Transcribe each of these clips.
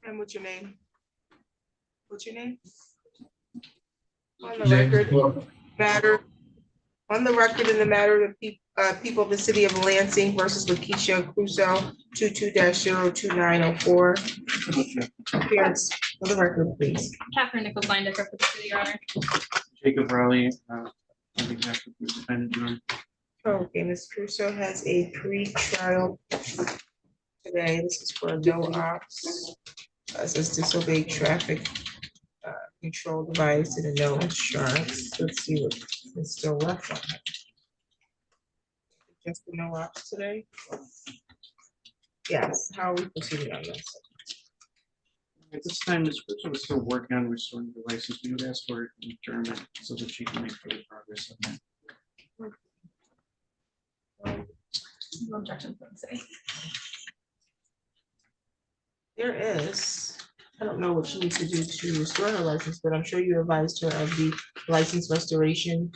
And what's your name? What's your name? On the record, on the record in the matter of the people of the city of Lansing versus Lakeisha Crusoe, 22-02904. Appearance for the record, please. Catherine Nichols Lindecker for the city, Your Honor. Jacob Rowley, on behalf of the defendant, Your Honor. Okay, Ms. Crusoe has a pre-trial today. This is for no ops. This is disobeyed traffic control device and a no insurance. Let's see what is still left on it. Just the no ops today? Yes, how are we proceeding on this? At this time, Ms. Crusoe is still working on restoring the license. We would ask for adjournment so that she can make further progress on that. No objection from the city. There is, I don't know what she needs to do to restore her license, but I'm sure you advised her of the license restoration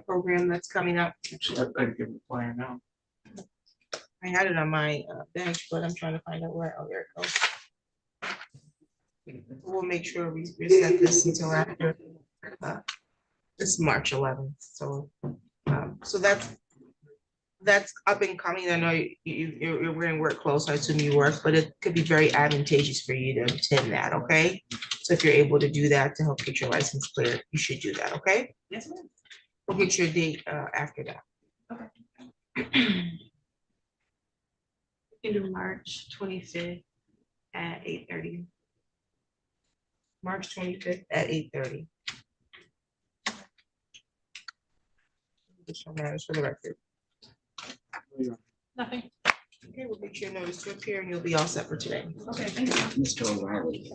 program that's coming up. Actually, I'd like to give a flyer now. I had it on my bench, but I'm trying to find out where, oh, there it goes. We'll make sure we reset this until after this March 11th. So, so that's up and coming. I know you're wearing work clothes, so I assume you work, but it could be very advantageous for you to attend that, okay? So if you're able to do that to help get your license cleared, you should do that, okay? Yes, ma'am. We'll get your date after that. Okay. Into March 25th at 8:30. March 25th at 8:30. Additional matters for the record. Nothing. Okay, we'll get your notice to appear and you'll be all set for today. Okay, thank you. Mr. O'Reilly.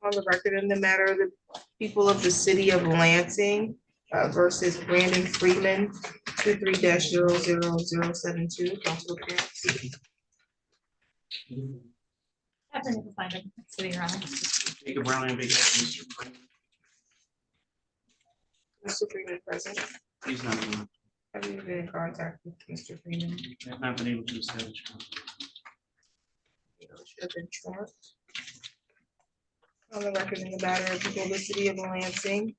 On the record in the matter of the people of the city of Lansing versus Brandon Freeman, 23-00072. Council appearance. Catherine Nichols Lindecker for the city, Your Honor. Jacob Rowley, on behalf of Mr. Freeman. Mr. Freeman present. He's not in. Have you been in contact with Mr. Freeman? I have not been able to establish contact. Should have been charged. On the record in the matter of people of the city of Lansing.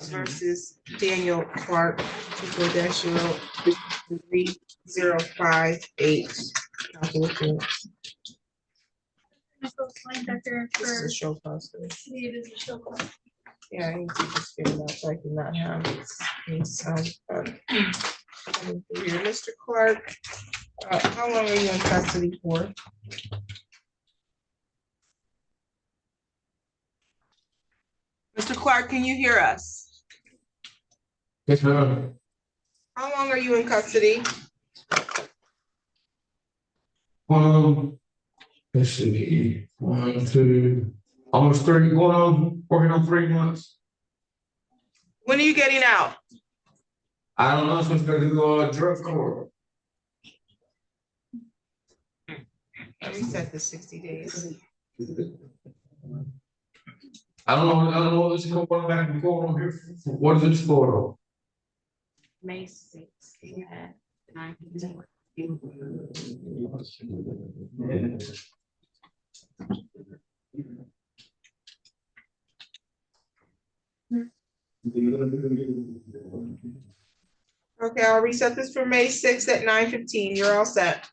Versus Daniel Clark, 24-03058. Council appearance. Nichols Lindecker This is for a show cause. city. It is a show cause. Yeah, I need to just get it out so I cannot have any sound. Here, Mr. Clark, how long are you in custody for? Mr. Clark, can you hear us? Yes, ma'am. How long are you in custody? Let's see, 1, 2, almost 3, working on 3 months. When are you getting out? I don't know, I'm supposed to do a drug court. I reset the 60 days. I don't know what's going back and forth on here. What is this for? May 6th at 9:15. Okay, I'll reset this for May 6th at 9:15. You're all set.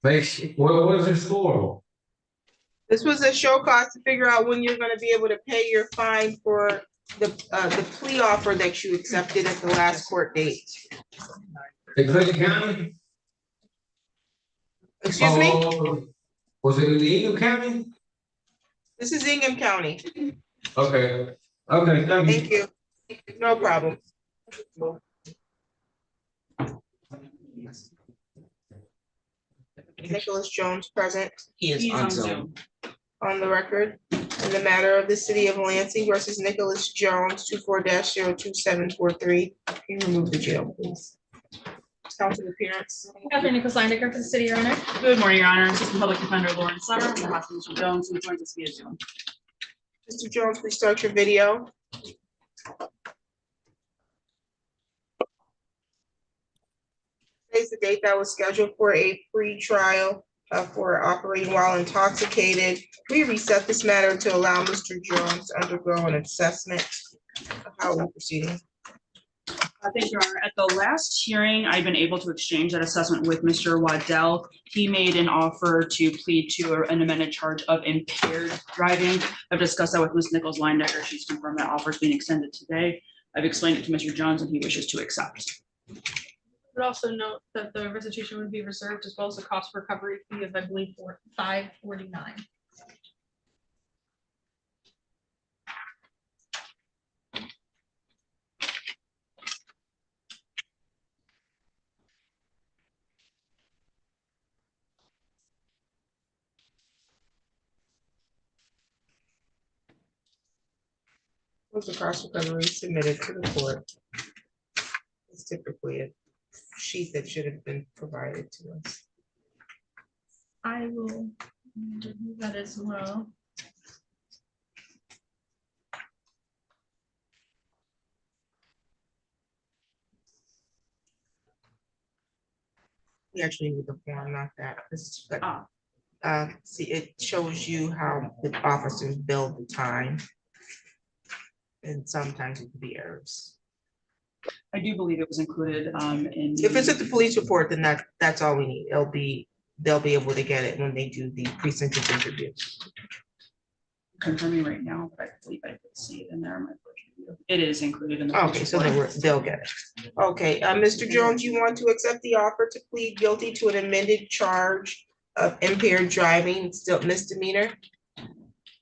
What is this for? This was a show cause to figure out when you're gonna be able to pay your fine for the plea offer that you accepted at the last court date. In Clinton County? Excuse me? Was it in the Eagle County? This is Ingham County. Okay, thank you. Thank you. No problem. Nicholas Jones present. He is on Zoom. On the record, in the matter of the city of Lansing versus Nicholas Jones, 24-02743. Can you remove the jail, please? Council appearance. Catherine Nichols Lindecker for the city, Your Honor. Good morning, Your Honor. Assistant Public Defender Lauren Summer, on behalf of Mr. Jones, who joins us via Zoom. Mr. Jones, please start your video. is the date that was scheduled for a pre-trial for operating while intoxicated. We reset this matter to allow Mr. Jones to undergo an assessment. How are we proceeding? Thank you, Your Honor. At the last hearing, I've been able to exchange that assessment with Mr. Waddell. He made an offer to plead to an amended charge of impaired driving. I've discussed that with Ms. Nichols Linedecker. She's confirmed that offer is being extended today. I've explained it to Mr. Jones and he wishes to accept. Would also note that the restitution would be reserved as well as the cost recovery fee of, I believe, $549. Was the cost recovery submitted to the court? It's typically a sheet that should have been provided to us. I will do that as well. We actually need the form, not that. This is, Ah. see, it shows you how the officers build the time. And sometimes it could be errors. I do believe it was included in. If it's at the police report, then that's all we need. They'll be able to get it when they do the precinct interview. Confirming right now, but I believe I could see it in there. In my first review. It is included in the. Okay, so they'll get it. Okay, Mr. Jones, you want to accept the offer to plead guilty to an amended charge of impaired driving, still misdemeanor?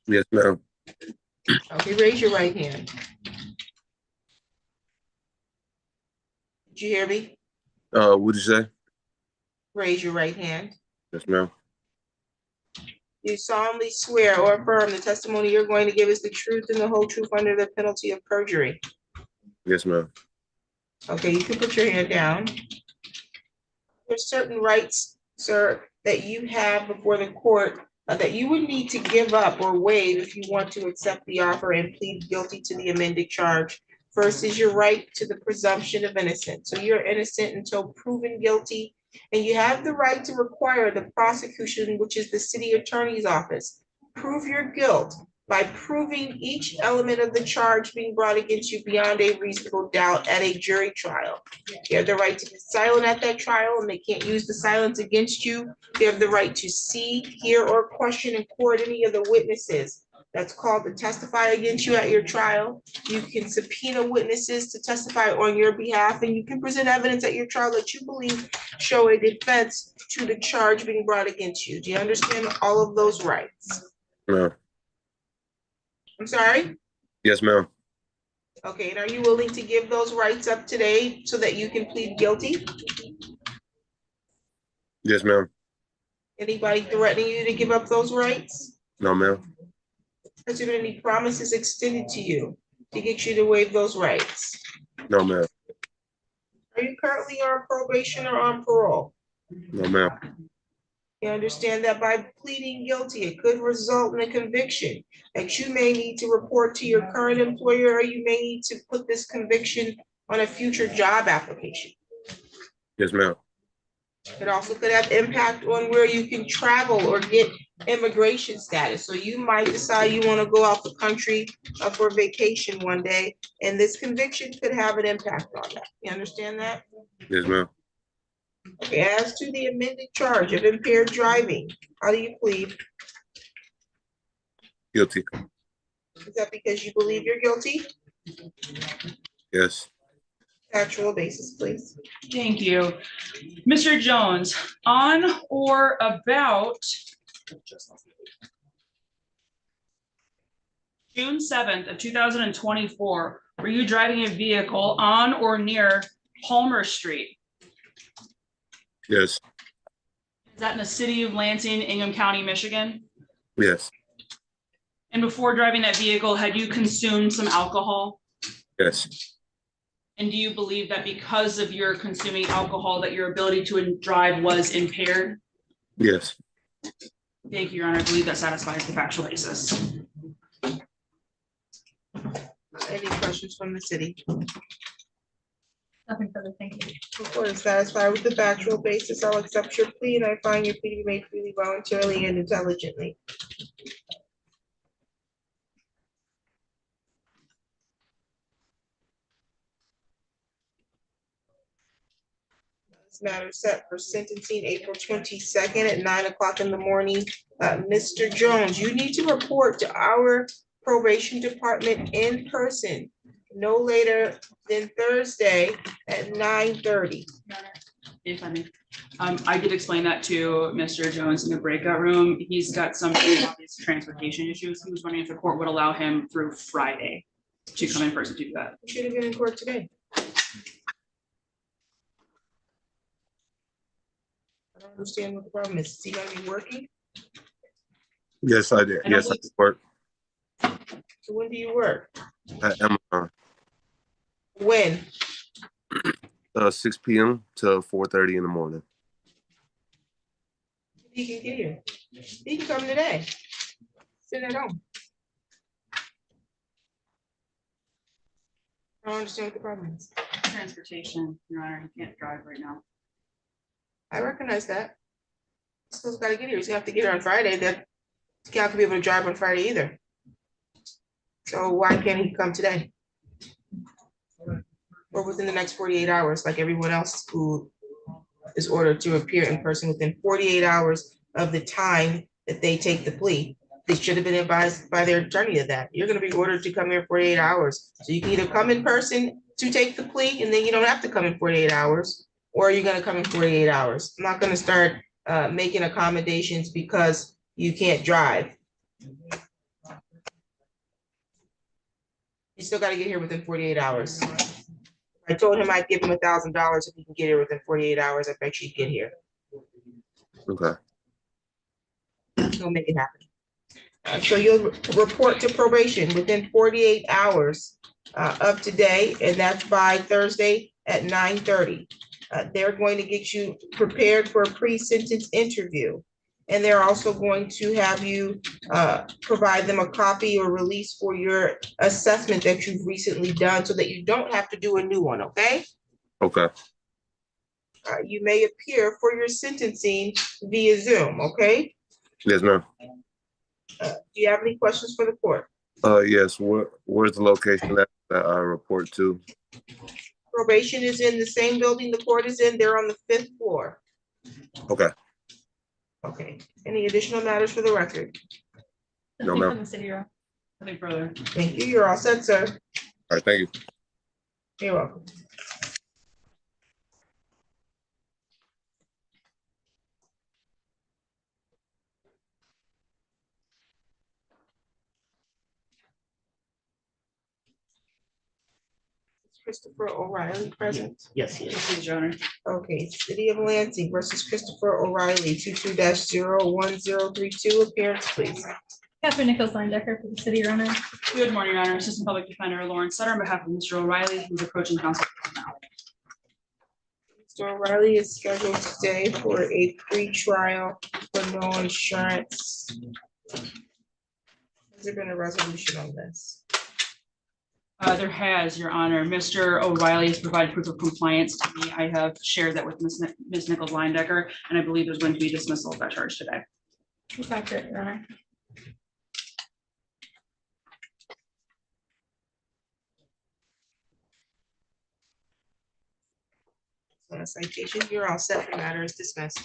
Yes, ma'am. Okay, raise your right hand. Did you hear me? What'd you say? Raise your right hand. Yes, ma'am. You solemnly swear or affirm the testimony you're going to give is the truth and the whole truth under the penalty of perjury. Yes, ma'am. Okay, you can put your hand down. There's certain rights, sir, that you have before the court that you would need to give up or waive if you want to accept the offer and plead guilty to the amended charge. First is your right to the presumption of innocence. So you're innocent until proven guilty, and you have the right to require the prosecution, which is the city attorney's office, prove your guilt by proving each element of the charge being brought against you beyond a reasonable doubt at a jury trial. You have the right to be silent at that trial, and they can't use the silence against you. You have the right to see, hear, or question in court any of the witnesses that's called to testify against you at your trial. You can subpoena witnesses to testify on your behalf, and you can present evidence at your trial that you believe show a defense to the charge being brought against you. Do you understand all of those rights? Ma'am. I'm sorry? Yes, ma'am. Okay, and are you willing to give those rights up today so that you can plead guilty? Yes, ma'am. Anybody threatening you to give up those rights? No, ma'am. Has there been any promises extended to you to get you to waive those rights? No, ma'am. Are you currently on probation or on parole? No, ma'am. You understand that by pleading guilty, it could result in a conviction that you may need to report to your current employer, or you may need to put this conviction on a future job application. Yes, ma'am. It also could have impact on where you can travel or get immigration status. So you might decide you want to go out the country for vacation one day, and this conviction could have an impact on that. You understand that? Yes, ma'am. Okay, as to the amended charge of impaired driving, how do you plead? Guilty. Is that because you believe you're guilty? Yes. Factual basis, please. Thank you. Mr. Jones, on or about June 7th of 2024, were you driving a vehicle on or near Palmer Street? Yes. Is that in the city of Lansing, Ingham County, Michigan? Yes. And before driving that vehicle, had you consumed some alcohol? Yes. And do you believe that because of your consuming alcohol, that your ability to drive was impaired? Yes. Thank you, Your Honor. I believe that satisfies the factual basis. Any questions from the city? Nothing further, thank you. The court is satisfied with the factual basis. I'll accept your plea and I find your plea to be made freely, voluntarily, and intelligently. This matter is set for sentencing April 22nd at 9 o'clock in the morning. Mr. Jones, you need to report to our probation department in person no later than Thursday at 9:30. If I may. I did explain that to Mr. Jones in the breakout room. He's got some obvious transportation issues. He was wondering if the court would allow him through Friday to come in person to do that. You should have been in court today. I don't understand what the problem is. Is he gonna be working? Yes, I did. I don't Yes, I did work So when do you work? at Amazon, When? 6 p.m. to 4:30 in the morning. He can get here. He can come today. Sit at home. I don't understand what the problem is. Transportation, Your Honor, he can't drive right now. I recognize that. Still gotta get here. He's gonna have to get here on Friday. That he's not gonna be able to drive on Friday either. So why can't he come today? Or within the next 48 hours, like everyone else who is ordered to appear in person within 48 hours of the time that they take the plea. They should have been advised by their attorney of that. You're gonna be ordered to come here 48 hours. So you can either come in person to take the plea and then you don't have to come in 48 hours, or you're gonna come in 48 hours. I'm not gonna start making accommodations because you can't drive. You still gotta get here within 48 hours. I told him I'd give him $1,000 if he can get here within 48 hours. I bet you'd get here. Okay. He'll make it happen. So you'll report to probation within 48 hours of today, and that's by Thursday at 9:30. They're going to get you prepared for a pre-sentence interview. And they're also going to have you provide them a copy or release for your assessment that you've recently done so that you don't have to do a new one, okay? Okay. You may appear for your sentencing via Zoom, okay? Yes, ma'am. Do you have any questions for the court? Yes. Where's the location that I report to? Probation is in the same building the court is in. They're on the 5th floor. Okay. Okay. Any additional matters for the record? No, Nothing ma'am. from the city, Your Nothing further. Thank you. You're all set, sir. All right. Thank you. You're welcome. Christopher O'Reilly present. Yes, he is. Please, Your Honor. Okay, City of Lansing versus Christopher O'Reilly, 22-01032. Appearance, please. Catherine Nichols Linedecker for the city, Your Honor. Good morning, Your Honor. Assistant Public Defender Lawrence Sutter on behalf of Mr. O'Reilly, who's approaching counsel now. Mr. O'Reilly is scheduled today for a pre-trial for no insurance. Has there been a resolution on this? There has, Your Honor. Mr. O'Reilly has provided proof of compliance to me. I have shared that with Ms. Nichols Linedecker, and I believe there's going to be dismissal of that charge today. That's accurate, Your Honor. On a citation, you're all set. The matter is dismissed.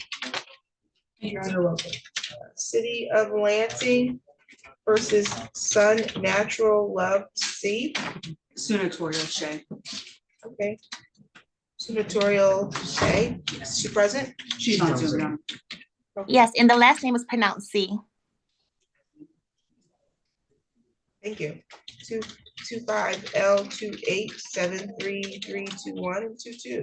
Your Honor, welcome. City of Lansing versus Sun Natural Love C. Senatorial Shay. Okay. Senatorial Shay, is she present? She's on Zoom, Your Honor. Okay. Yes, and the last name was pronounced C. Thank you. 225L28733321 and 22.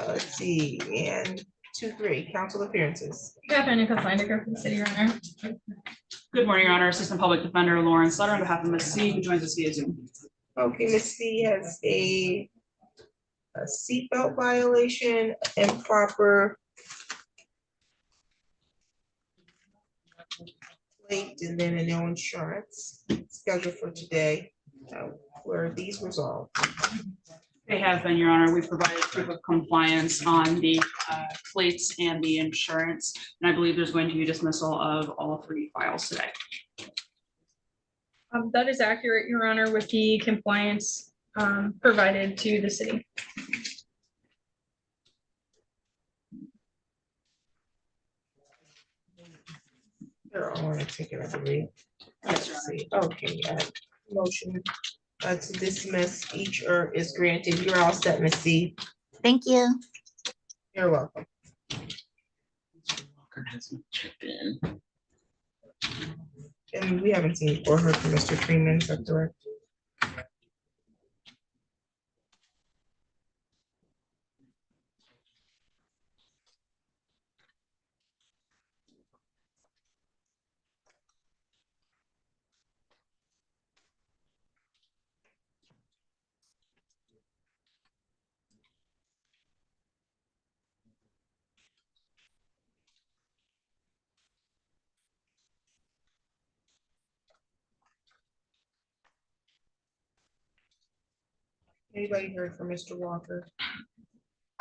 Let's see, and 23, council appearances. Catherine Nichols Linedecker for the city, Your Honor. Good morning, Your Honor. Assistant Public Defender Lawrence Sutter on behalf of Ms. C, who joins us via Zoom. Okay, Ms. C has a seatbelt violation, improper plate, and then a no insurance scheduled for today. Where are these resolved? They have been, Your Honor. We provided proof of compliance on the plates and the insurance. And I believe there's going to be dismissal of all 3 files today. That is accurate, Your Honor, with the compliance provided to the city. They're all on a ticket, I believe. Yes, Your Let's Honor. see. Okay, motion to dismiss each is granted. You're all set, Ms. C. Thank you. You're welcome. Walker hasn't checked in. And we haven't seen or heard from Mr. Freeman, is that correct? Anybody heard from Mr. Walker?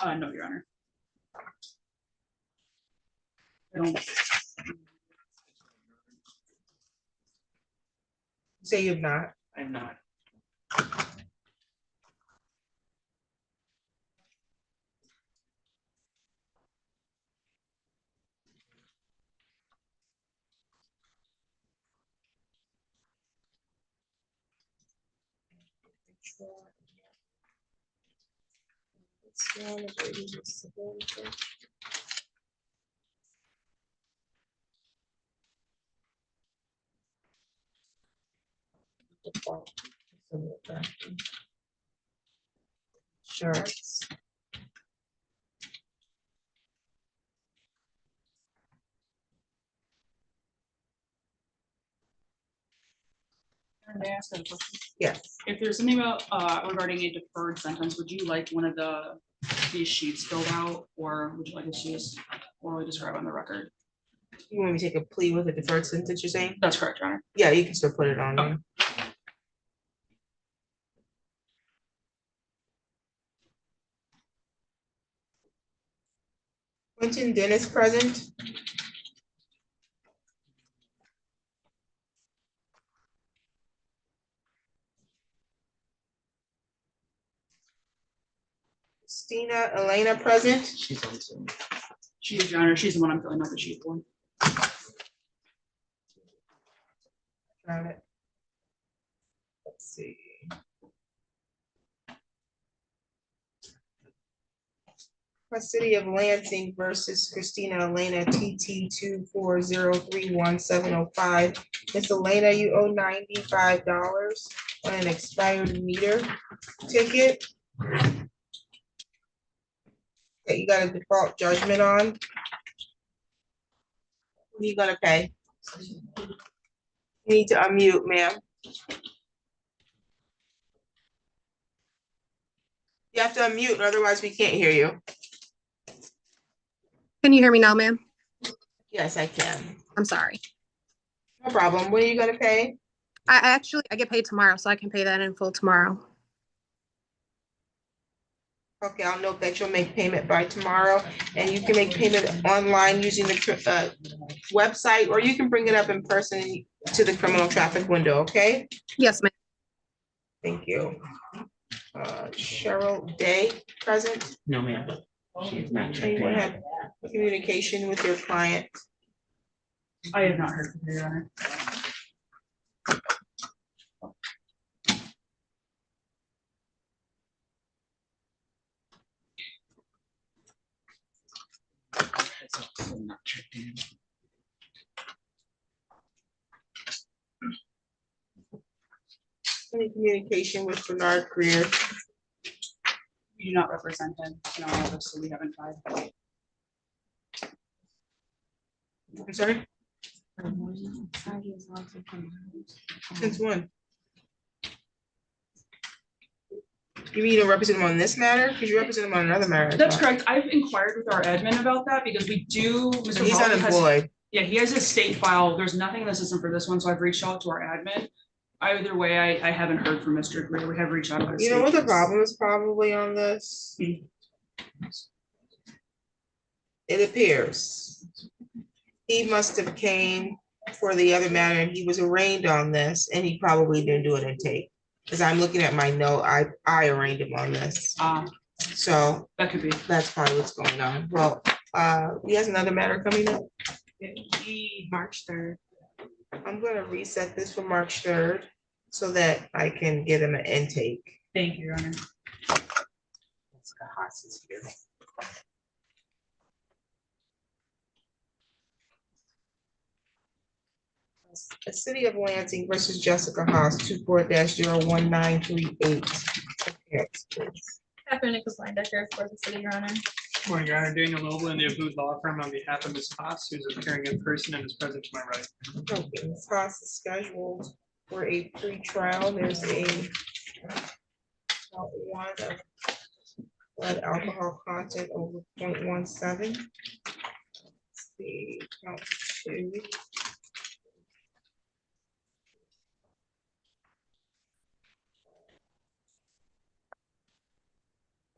No, Your Honor. I don't. Say you've not. I'm not. Sure. May I ask a question? Yes. If there's something about regarding a deferred sentence, would you like one of these sheets filled out, or would you like us to just orally describe on the record? You want me to take a plea with a deferred sentence, you're saying? That's correct, Your Honor. Yeah, you can still put it on there. Quentin Dennis present. Christina Elena present. She's on Zoom. She is, Your Honor. She's the one I'm filling out the sheet for. Got it. Let's see. City of Lansing versus Christina Elena TT 240317005. Miss Elena, you owe $95 on an expired meter ticket. That you got a default judgment on. What are you gonna pay? You need to unmute, ma'am. You have to unmute, otherwise we can't hear you. Can you hear me now, ma'am? Yes, I can. I'm sorry. No problem. What are you gonna pay? I get paid tomorrow, so I can pay that in full tomorrow. Okay, I'll note that you'll make payment by tomorrow, and you can make payment online using the website, or you can bring it up in person to the criminal traffic window, okay? Yes, ma'am. Thank you. Cheryl Day, present. No, ma'am. She's not checked Anyone in. have communication with your client? I have not heard from her, Your Honor. Has also not checked in. Any communication with Bernard Greer? You do not represent him in our office, so we haven't tried. I'm sorry, since when? You mean to represent him on this matter? Because you represent him on another matter. I That's thought. correct. I've inquired with our admin about that because we do, Mr. He's Baldwin has, unemployed. yeah, he has a state file. There's nothing in the system for this one, so I've reached out to our admin. Either way, I haven't heard from Mr. Greer. We have reached out about. You know what the problem is probably on this? It appears he must have came for the other matter and he was arraigned on this and he probably didn't do an intake. Because I'm looking at my note, I arraigned him on this. So That could be. that's probably what's going on. Well, he has another matter coming up. March 3rd. I'm gonna reset this for March 3rd so that I can get him an intake. Thank you, Your Honor. Let's go hostage here. The City of Lansing versus Jessica Haas, 24-01938. Catherine Nichols Linedecker for the city, Your Honor. Morning, Your Honor. Daniel Noble in the Abud Law Firm on behalf of Ms. Haas, who's appearing in person and is present to my right. Okay, Ms. Haas is scheduled for a pre-trial. There's a one of blood alcohol content over 0.17. Let's see, count two.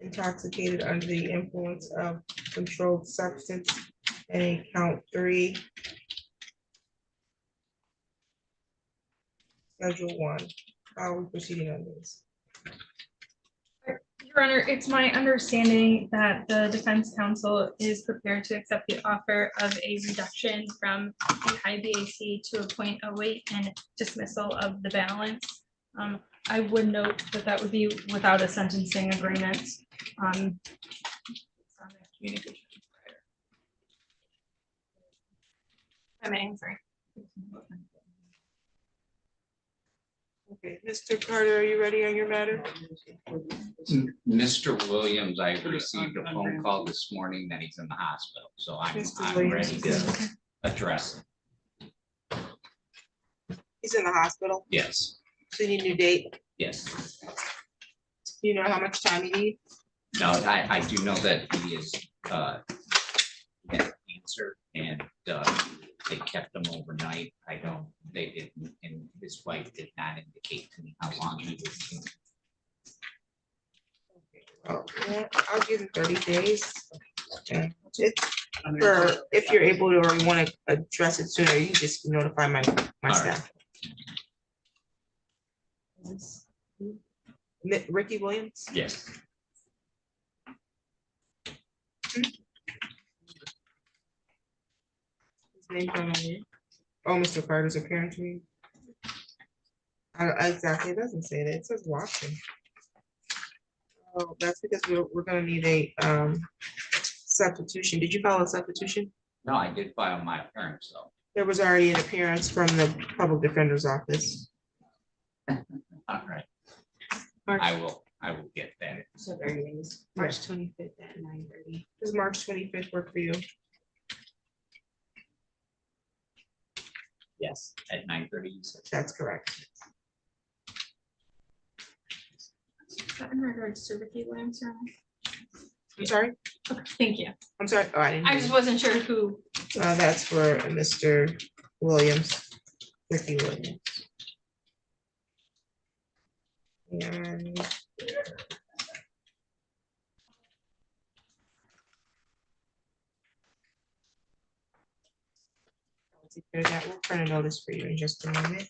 Intoxicated under the influence of controlled substance, and a count three. Schedule one. How are we proceeding on this? Your Honor, it's my understanding that the defense counsel is prepared to accept the offer of a reduction from the high BAC to a 0.08 and dismissal of the balance. I would note that that would be without a sentencing agreement. Communication. I mean, sorry. Okay, Mr. Carter, are you ready on your matter? Mr. Williams, I received a phone call this morning that he's in the hospital, so I'm ready to address it. He's in the hospital, Yes, so you need a new date. yes. Do you know how much time you need? No, I do know that he is had cancer and they kept him overnight. They didn't, and his wife did not indicate to me how long he was. Oh, yeah, I'll give him 30 days. Okay. For if you're able to or you want to address it sooner, you just notify my All staff. Ricky Williams? Yes. His name's on here. Oh, Mr. Carter's appearing to me. Exactly, it doesn't say that, it says watching. Oh, that's because we're gonna need a substitution. Did you file a substitution? No, I did file my appearance though. There was already an appearance from the public defender's office. All right. I will get that. So there it is, March 25th at 9:30. Does March 25th work for you? Yes, at 9:30. That's correct. In regards to Ricky Williams, Your Honor. I'm sorry? Okay, thank you. I'm sorry. Oh, I didn't. I hear just you. wasn't sure who. That's for Mr. Williams, Ricky Williams. And I'll take care of that. We'll print a notice for you in just a moment.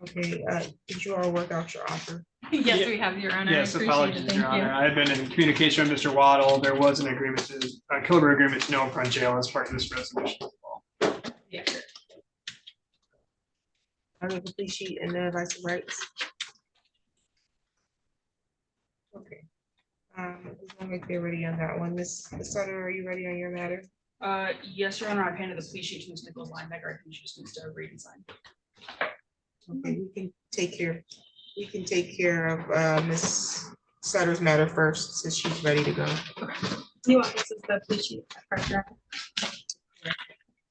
Okay, did you all work out your offer? Yes, we have, Your Honor. I Yes, appreciate apologies, it. Thank Your Honor. you. I've been in communication with Mr. Waddle. There was an agreement a Kilburn agreement to no upfront jail as part of this resolution as well. Yeah. I have the police sheet and the advice of rights. Okay. Just want to make sure ready on that one. Ms. Sutter, are you ready on your matter? Yes, Your Honor, I've handed the police sheet to Ms. Nichols Linebacker. I think she just needs to read and sign. Okay, we can take care of Ms. Sutter's matter first, since she's ready to go. You want this as the police chief? Thank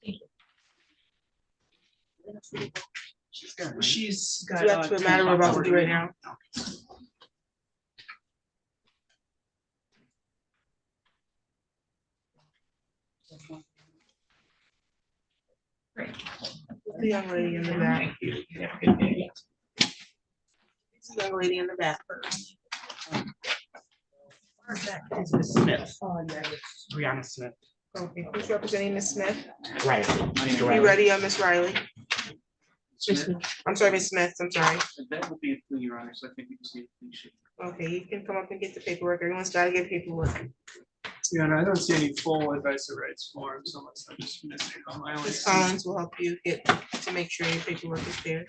you. She's got. So that's the matter we're about to do right now. Great. The young lady in the back. Thank you. Have a good day. The young lady in the back. Is Ms. Smith. Brianna Smith. Okay, who's representing Ms. Smith? Right. You ready, Ms. Riley? Smith, I'm sorry, Ms. Smith, I'm sorry. that will be a plea, Your Honor, so I think we just need a plea sheet. Okay, you can come up and get the paperwork. Everyone's gotta get paperwork. Your Honor, I don't see any full advice of rights forms unless I'm just missing on my own. Ms. Collins will help you get, to make sure your paperwork is there.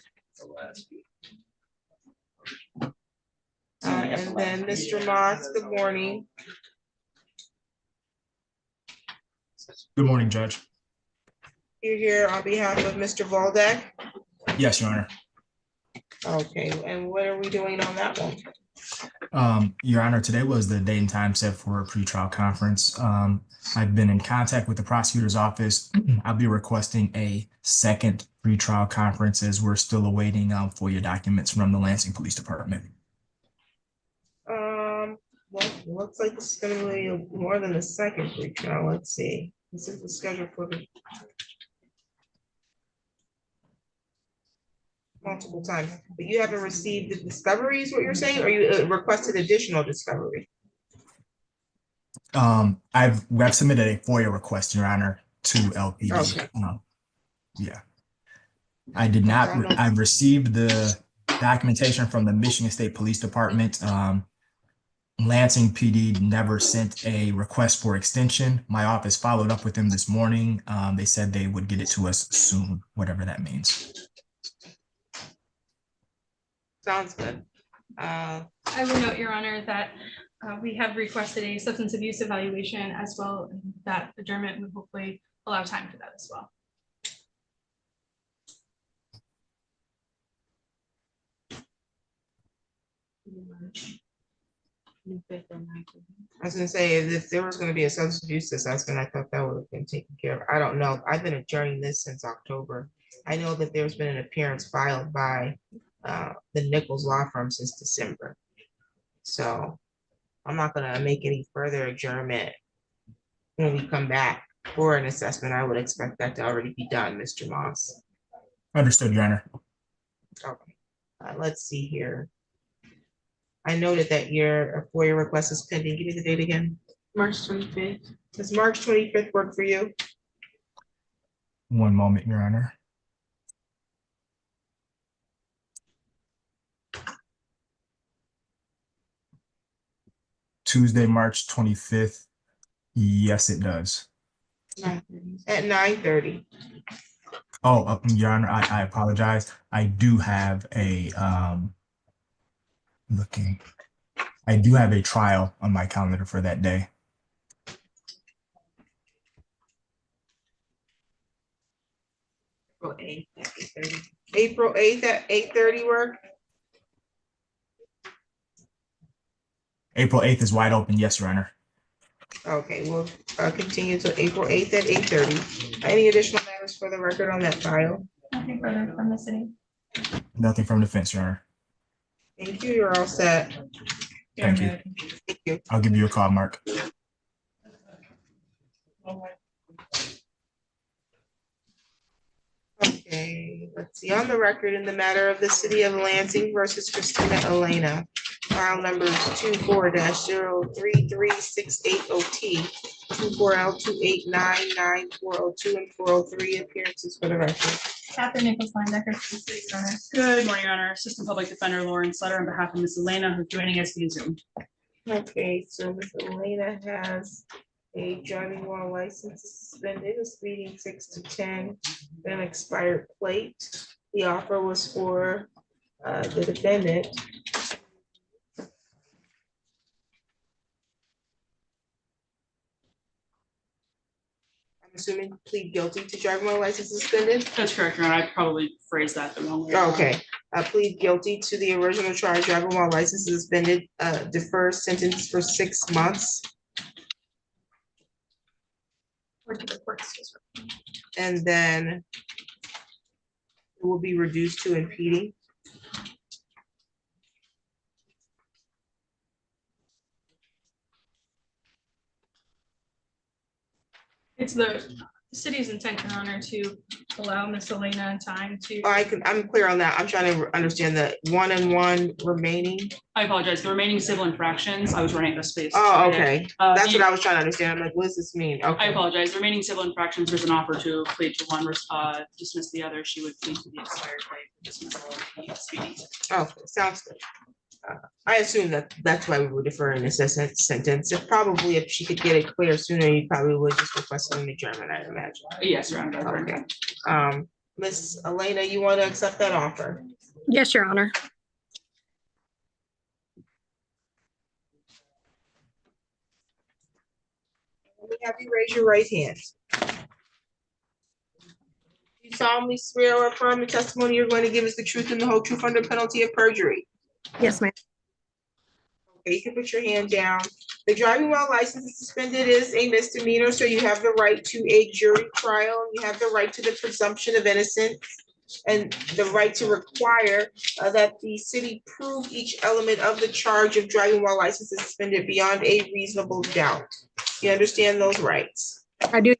And then Mr. Moss, good morning. Good morning, Judge. You're here on behalf of Mr. Waldeck. Yes, Your Honor. Okay, and what are we doing on that one? Your Honor, today was the date and time set for a pretrial conference. I've been in contact with the prosecutor's office. I'll be requesting a second pretrial conference as we're still awaiting FOIA documents from the Lansing Police Department. Well, it looks like this is gonna be more than the second pretrial. Let's see. This is the schedule for the multiple times, but you haven't received the discoveries, what you're saying, or you requested additional discovery? I've submitted a FOIA request, Your Honor, to LPD. Okay. Yeah. I did not, I've received the documentation from the Michigan State Police Department. Lansing PD never sent a request for extension. My office followed up with them this morning. They said they would get it to us soon, whatever that means. Sounds good. I will note, Your Honor, that we have requested a substance abuse evaluation as well, and that adjournment would hopefully allow time for that as well. I was gonna say, if there was gonna be a substance abuse assessment, I thought that would have been taken care of. I don't know. I've been adjourning this since October. I know that there's been an appearance filed by the Nichols Law Firm since December. So I'm not gonna make any further adjournment when we come back for an assessment. I would expect that to already be done, Mr. Moss. Understood, Your Honor. Okay, let's see here. I noted that your FOIA request is pending. Give me the date again. March 25th. Does March 25th work for you? One moment, Your Honor. Tuesday, March 25th. Yes, it does. At 9:30. Oh, Your Honor, I apologize. I do have a I do have a trial on my calendar for that day. April 8th at 8:30. April 8th at 8:30 work? April 8th is wide open. Yes, Your Honor. Okay, we'll continue to April 8th at 8:30. Any additional matters for the record on that file? Nothing further from the city. Nothing from defense, Your Honor. Thank you, you're all set. Thank you. Thank you. I'll give you a call, Mark. Okay, let's see, on the record in the matter of the city of Lansing versus Christina Elena, file numbers 24-033680T, 24L2899, and 403, appearances for the record. Catherine Nichols Linebacker, City, Your Honor. Good morning, Your Honor. Assistant Public Defender Lauren Sutter on behalf of Ms. Elena, who's joining us via Zoom. Okay, so Ms. Elena has a driving while license suspended, a speeding 6 to 10, an expired plate. The offer was for the defendant. I'm assuming plead guilty to driving while license suspended. That's correct, Your Honor. I probably phrased that the wrong way. Okay, plead guilty to the original charge, driving while license suspended, defer sentence for 6 months. Or to the court's discretion. And then it will be reduced to impeding. It's the The city's intent, Your Honor, to allow Miss Elena time to. I'm clear on that. I'm trying to understand the 1 and 1 remaining. I apologize. The remaining civil infractions, I was running out of space. Oh, okay. That's the- what I was trying to understand. I'm like, what does this mean? I Okay. apologize. The remaining civil infractions, there's an offer to plead to one, dismiss the other. She would plead to the expired claim dismissal of the speeding. Oh, sounds good. I assume that's why we were deferring this sentence. If she could get it clear sooner, you probably would just request an adjournment, I imagine. Yes, Your Honor. Okay. Miss Elena, you want to accept that offer? Yes, Your Honor. Let me have you raise your right hand. You solemnly swear or affirm the testimony you're going to give is the truth and the whole truth under penalty of perjury. Yes, ma'am. Okay, you can put your hand down. The driving while license is suspended is a misdemeanor, so you have the right to a jury trial. You have the right to the presumption of innocence and the right to require that the city prove each element of the charge of driving while license is suspended beyond a reasonable doubt. You understand those rights? I do.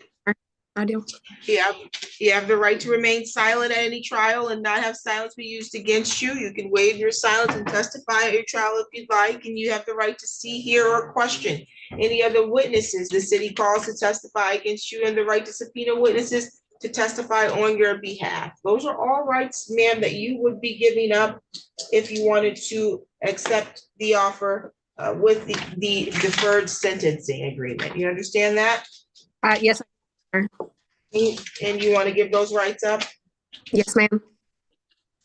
I do. You have the right to remain silent at any trial and not have silence be used against you. You can waive your silence and testify at your trial if you'd like, and you have the right to see, hear, or question any other witnesses the city calls to testify against you, and the right to subpoena witnesses to testify on your behalf. Those are all rights, ma'am, that you would be giving up if you wanted to accept the offer with the deferred sentencing agreement. You understand that? Yes. And you want to give those rights up? Yes, ma'am.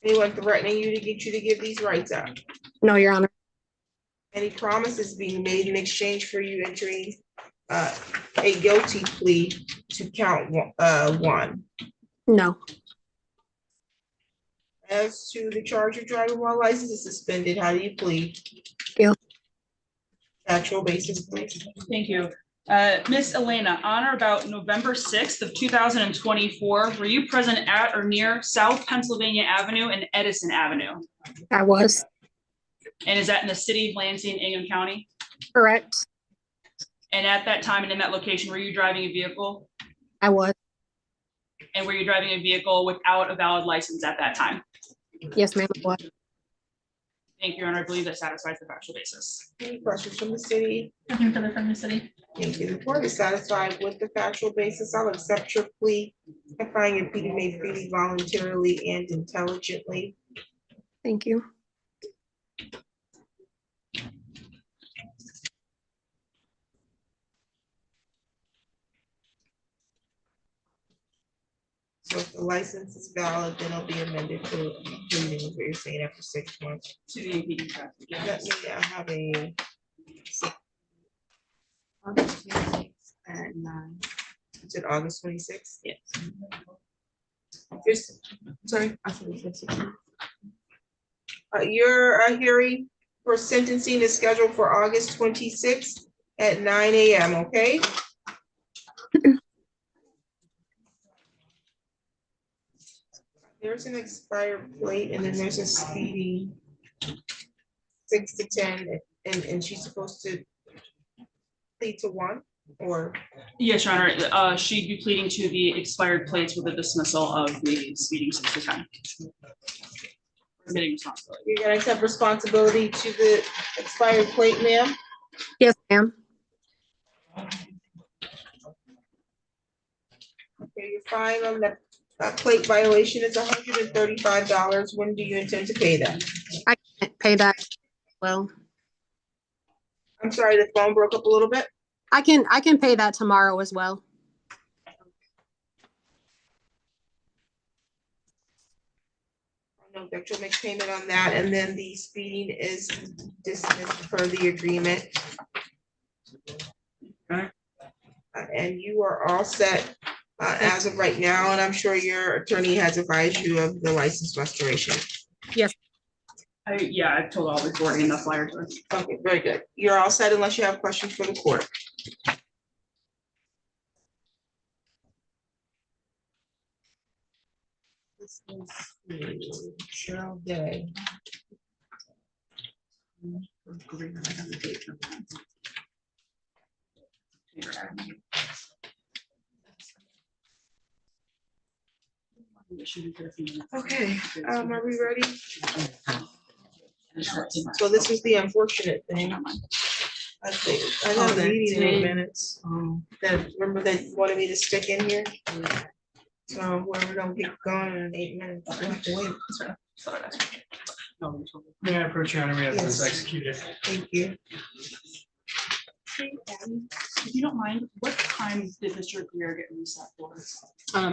Anyone threatening you to get you to give these rights up? No, Your Honor. Any promises being made in exchange for you entering a guilty plea to count 1? No. As to the charge of driving while license is suspended, how do you plead? Guilty. Factual basis, please. Thank you. Miss Elena, on or about November 6th of 2024, were you present at or near South Pennsylvania Avenue and Edison Avenue? I was. And is that in the city of Lansing, Ingham County? Correct. And at that time and in that location, were you driving a vehicle? I was. And were you driving a vehicle without a valid license at that time? Yes, ma'am. I was. Thank you, Your Honor. I believe that satisfies the factual basis. Any questions from the city? Nothing further from the city. Thank you. The court is satisfied with the factual basis. I'll accept your plea. I find your plea made freely, voluntarily, and intelligently. Thank you. So if the license is valid, then it'll be amended to including what you're saying after 6 months. To the impeding traffic. Let me have a. At 9. Is it August 26th? Yes. Sorry. Your hearing for sentencing is scheduled for August 26th at 9 a.m., okay? There's an expired plate and then there's a speeding 6 to 10 and she's supposed to plead to 1 or? Yes, Your Honor. She'd be pleading to the expired plates with the dismissal of the speeding 6 to 10. Admitting responsibility. You're gonna accept responsibility to the expired plate, ma'am? Yes, ma'am. Okay, your fine on the plate violation is $135. When do you intend to pay that? I can't pay that. Well, I'm sorry, the phone broke up a little bit. I can pay that tomorrow as well. I'll note that you'll make payment on that, and then the speeding is dismissed per the agreement. Okay. And you are all set as of right now, and I'm sure your attorney has advised you of the license restoration. Yes. I told all the recording in the flyer to her. Okay, very good. You're all set unless you have questions for the court. This is Cheryl Day. Okay, are we ready? So this is the unfortunate thing. I think, I know that meeting in minutes, that, remember that you wanted me to stick in here? So where we don't get going in 8 minutes, we have to wait. May I approach your honor? We have this Yes. executed. Thank you. If you don't mind, what time did Mr. Greer get reset for?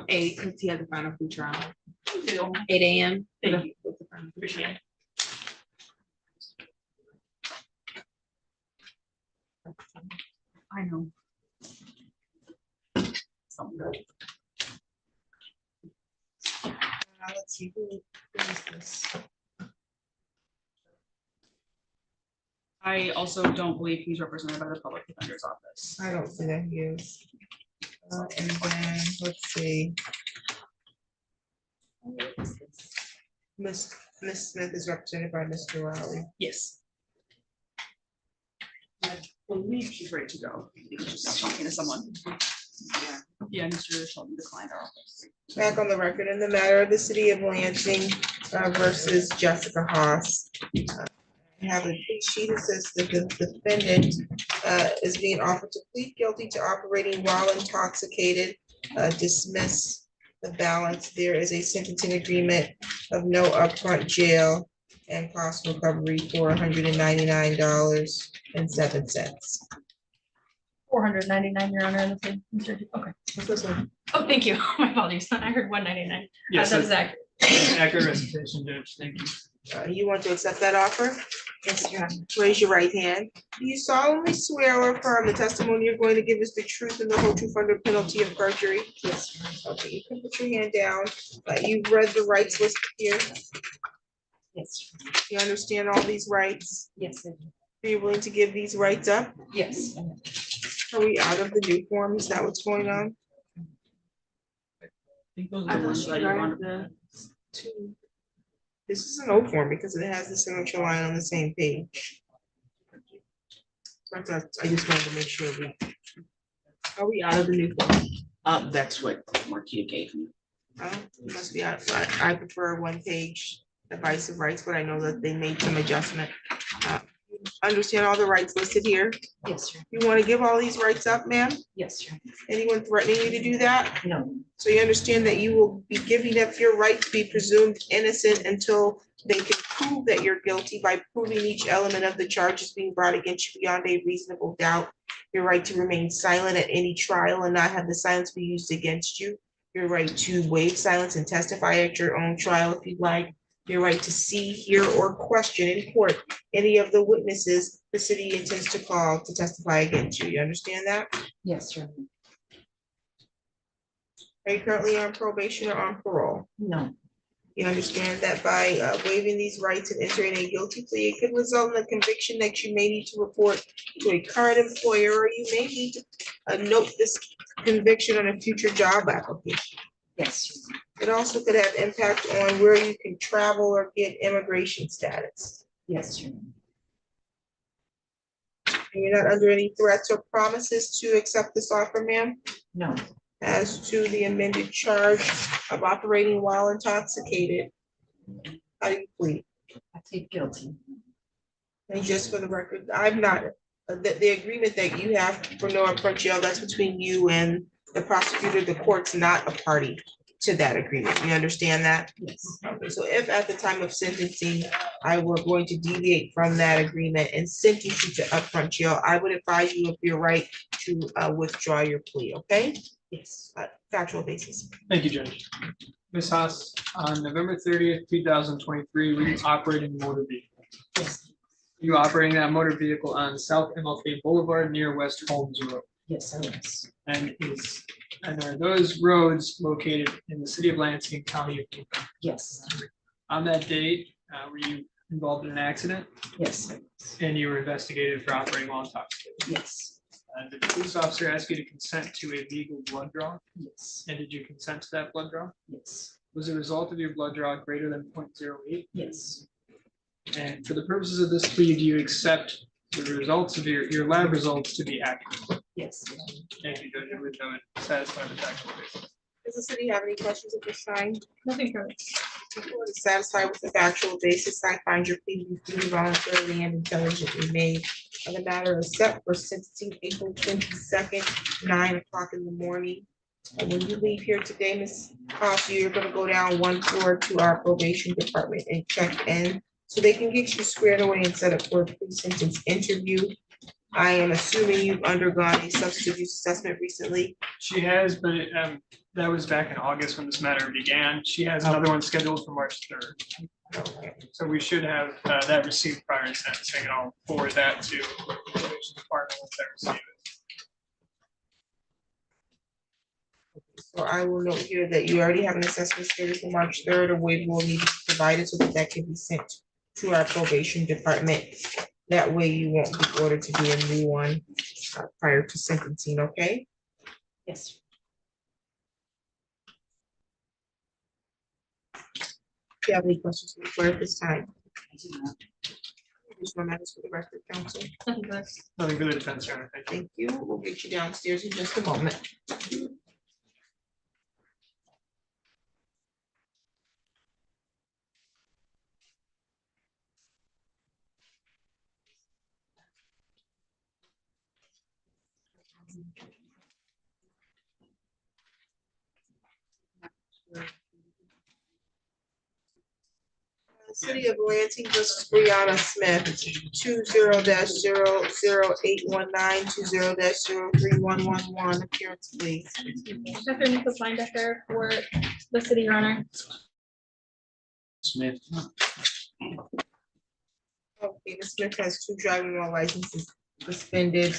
8, because he has a final food trial. Thank you. 8 a.m. Thank you. Appreciate it. I know. Let's see, who is this? I also don't believe he's represented by the public defender's office. I don't see that he is. And then, let's see. Miss Smith is represented by Mr. Riley. Yes. I believe she's ready to go. She's not talking to someone. Yeah, Mr. Sheldon declined our office. Back on the record in the matter of the city of Lansing versus Jessica Haas. I have a plea sheet that says that the defendant is being offered to plead guilty to operating while intoxicated, dismiss the balance. There is a sentencing agreement of no upfront jail and cost recovery for $199.07. 499, Your Honor, in the same. Okay. What's this one? Oh, thank you. My apologies. I heard 199. Yes, That was accurate. accurate recitation, Judge. Thank you. You want to accept that offer? Yes, Your Honor. Raise your right hand. Do you solemnly swear or affirm the testimony you're going to give is the truth and the whole truth under penalty of perjury? Yes. Okay, you can put your hand down. You've read the rights listed here. Yes. You understand all these rights? Yes. Are you willing to give these rights up? Yes. Are we out of the new form? Is that what's going on? I think those are the ones that you wanted. This is an old form because it has the signature line on the same page. So I just wanted to make sure are we out of the new form? That's what Marquita gave me. It must be out. I prefer one page advice of rights, but I know that they made some adjustment. Understand all the rights listed here? Yes, sir. You want to give all these rights up, ma'am? Yes, sir. Anyone threatening you to do that? No. So you understand that you will be giving up your right to be presumed innocent until they can prove that you're guilty by proving each element of the charges being brought against you beyond a reasonable doubt. Your right to remain silent at any trial and not have the silence be used against you. Your right to waive silence and testify at your own trial if you'd like. Your right to see, hear, or question in court any of the witnesses the city intends to call to testify against you. You understand that? Yes, sir. Are you currently on probation or on parole? No. You understand that by waiving these rights and entering a guilty plea, it could result in a conviction that you may need to report to a current employer, or you may need to note this conviction on a future job application. Yes. It also could have impact on where you can travel or get immigration status. Yes, sir. And you're not under any threats or promises to accept this offer, ma'am? No. As to the amended charge of operating while intoxicated, how do you plead? I plead guilty. And just for the record, I'm not, the agreement that you have for no upfront jail, that's between you and the prosecutor. The court's not a party to that agreement. You understand that? Yes. Okay, so if at the time of sentencing, I were going to deviate from that agreement and sentence you to upfront jail, I would advise you of your right to withdraw your plea, okay? Yes. Factual basis. Thank you, Judge. Ms. Haas, on November 30th, 2023, were you operating a motor vehicle? Yes. You operating that motor vehicle on South MLK Boulevard near West Holmes Road? Yes, I was. And are those roads located in the city of Lansing, county of Macon? Yes. On that date, were you involved in an accident? Yes. And you were investigated for operating while intoxicated? Yes. Did the police officer ask you to consent to a legal blood draw? Yes. And did you consent to that blood draw? Yes. Was the result of your blood draw greater than 0.08? Yes. And for the purposes of this plea, do you accept the results of your lab results to be accurate? Yes. Thank you, Judge. I would satisfy the factual basis. Does the city have any questions at this time? Nothing further. The court is satisfied with the factual basis. I find your plea being voluntarily and intelligently made on the matter is set for sentencing April 22nd, 9 o'clock in the morning. And when you leave here today, Ms. Costa, you're gonna go down one floor to our probation department and check in so they can get you squared away and set up for a pre-sentence interview. I am assuming you've undergone a substance abuse assessment recently. She has, but that was back in August when this matter began. She has another one scheduled for March 3rd. Okay. So we should have that received prior to sentencing, and I'll forward that to the probation department once I receive it. So I will note here that you already have an assessment scheduled for March 3rd, a waiver will need to be provided so that can be sent to our probation department. That way you won't be ordered to do a new one prior to sentencing, okay? Yes. Do you have any questions for the clerk at this time? Additional matters for the record, counsel. Nothing further. Nothing for the defense, Your Honor. Thank you. Thank you. We'll get you downstairs in just a moment. City of Lansing versus Brianna Smith, 20-00819, 20-0311. Appearance, please. Dr. Nicholas Linebacker for the city, Your Honor. Smith. Okay, Ms. Smith has 2 driving while licenses suspended.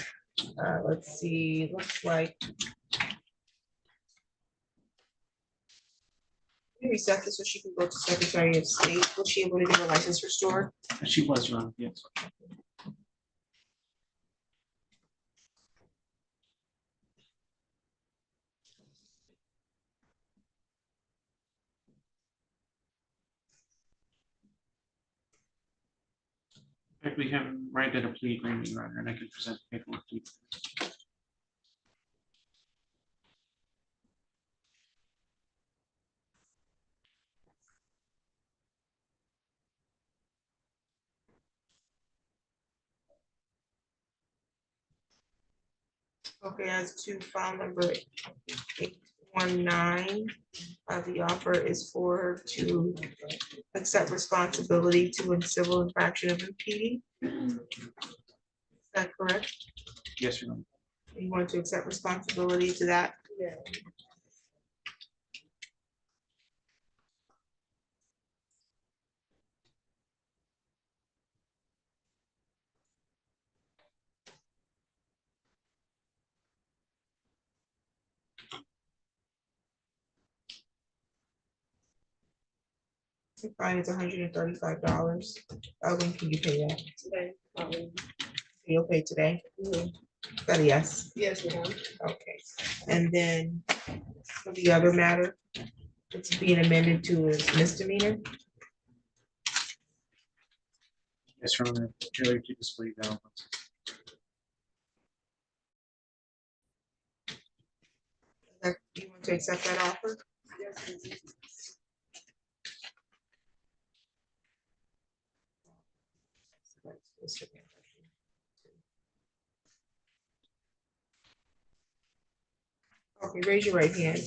Let's see, looks like. Can we reset this so she can go to Secretary of State? Was she able to get her license restored? She was wrong, yes. We have right at a plea agreement, Your Honor, and I can present the paperwork to you. Okay, as to file number 819, the offer is for her to accept responsibility to a civil infraction of impeding. Is that correct? Yes, Your Honor. You want to accept responsibility to that? Yeah. The fine is $135. When can you pay that? Today. You'll pay today? That a yes? Yes, we have. Okay, and then for the other matter, it's being amended to a misdemeanor. Yes, Your Honor. Failure to display valid. You want to accept that offer? Okay, raise your right hand.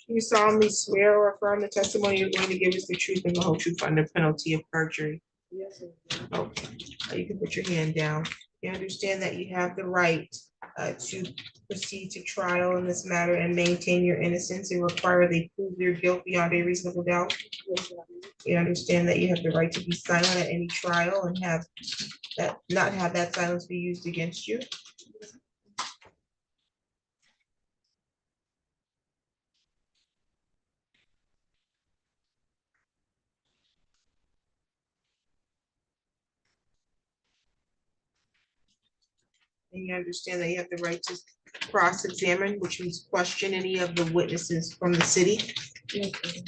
You solemnly swear or affirm the testimony you're going to give is the truth and the whole truth under penalty of perjury. Yes. Okay, you can put your hand down. You understand that you have the right to proceed to trial in this matter and maintain your innocence and require they prove your guilt beyond a reasonable doubt. You understand that you have the right to be silent at any trial and have that, not have that silence be used against you. And you understand that you have the right to cross-examine, which means question any of the witnesses from the city.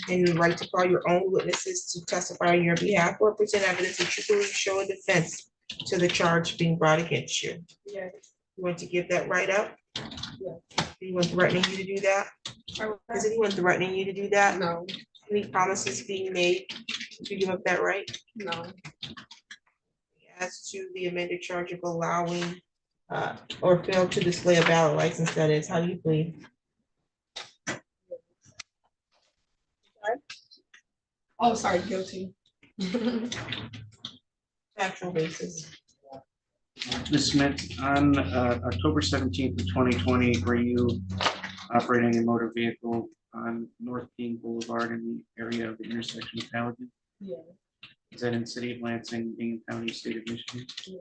And the right to call your own witnesses to testify on your behalf or present evidence that you believe show a defense to the charge being brought against you. Yes. You want to give that right up? Yes. You want threatening you to do that? Is anyone threatening you to do that? No. Any promises being made to give up that right? No. As to the amended charge of allowing or fail to display a valid license, that is, how do you plead? Oh, sorry, guilty. Factual basis. Ms. Smith, on October 17th of 2020, were you operating a motor vehicle on North King Boulevard in the area of the intersection of Pelican? Yeah. Is that in the city of Lansing, Bingham County, state of Michigan? Yeah.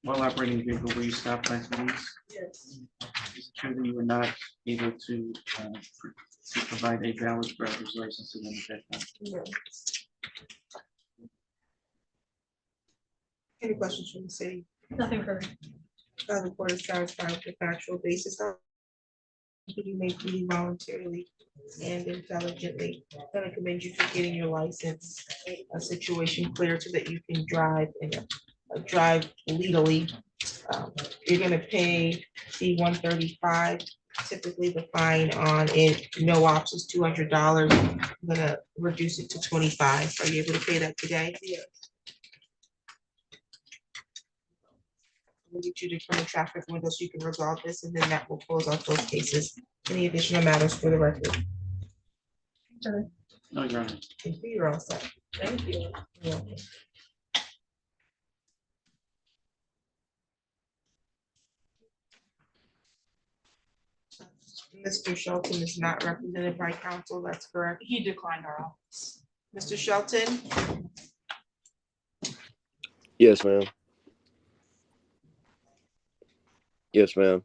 While operating the vehicle, were you stopped by police? Yes. Is it true that you were not able to provide a valid driver's license to them at that time? Yeah. Any questions from the city? Nothing further. The board is satisfied with the factual basis. You may plead voluntarily and intelligently. I'm gonna commend you for getting your license, a situation clear so that you can drive and drive legally. You're gonna pay the $135. Typically, the fine on it, no ops is $200. I'm gonna reduce it to $25. Are you able to pay that today? Yeah. We'll get you to turn the traffic window so you can resolve this, and then that will close off those cases. Any additional matters for the record? No, Your Honor. Thank you, you're all set. Thank you. You're welcome. Mr. Shelton is not represented by counsel, that's correct. He declined our office. Mr. Shelton? Yes, ma'am. Yes, ma'am.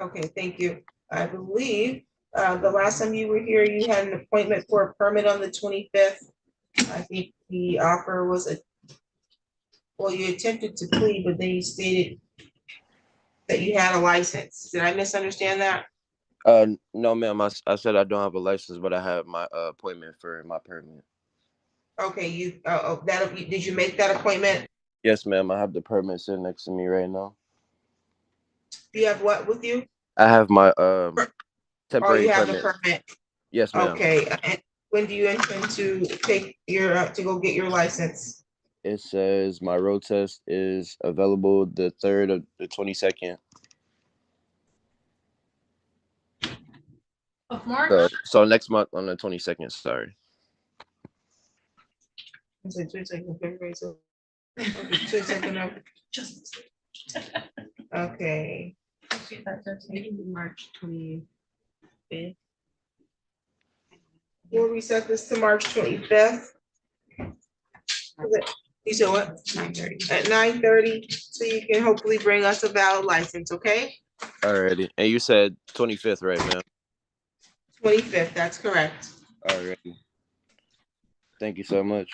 Okay, thank you. I believe the last time you were here, you had an appointment for a permit on the 25th. I think the offer was well, you attempted to plead, but then you stated that you had a license. Did I misunderstand that? No, ma'am. I said I don't have a license, but I have my appointment for my permit. Okay, did you make that appointment? Yes, ma'am. I have the permit sitting next to me right now. Do you have what with you? I have my Oh, temporary you have permit. the permit. Yes, ma'am. Okay, and when do you intend to take your to go get your license? It says my road test is available the 3rd of the 22nd. Of March? So next month on the 22nd, sorry. Okay. March 25th. We'll reset this to March 25th. You said what? 9:30. At 9:30, so you can hopefully bring us a valid license, okay? Alrighty. And you said 25th, right, ma'am? 25th, that's correct. Alrighty. Thank you so much.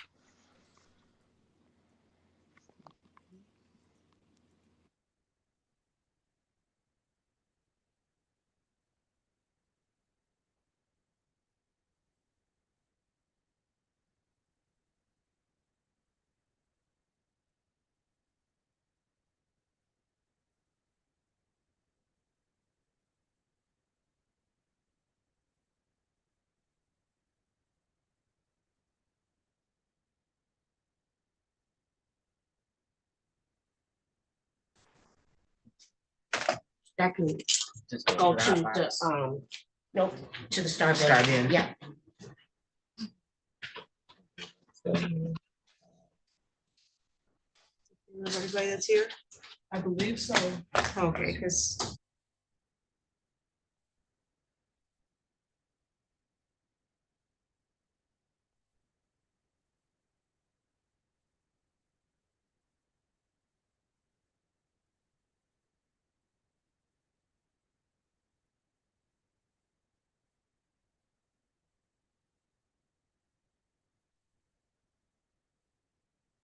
That can go to the, nope, to the Star Bin. Yeah. Everybody that's here? I believe so. Okay, because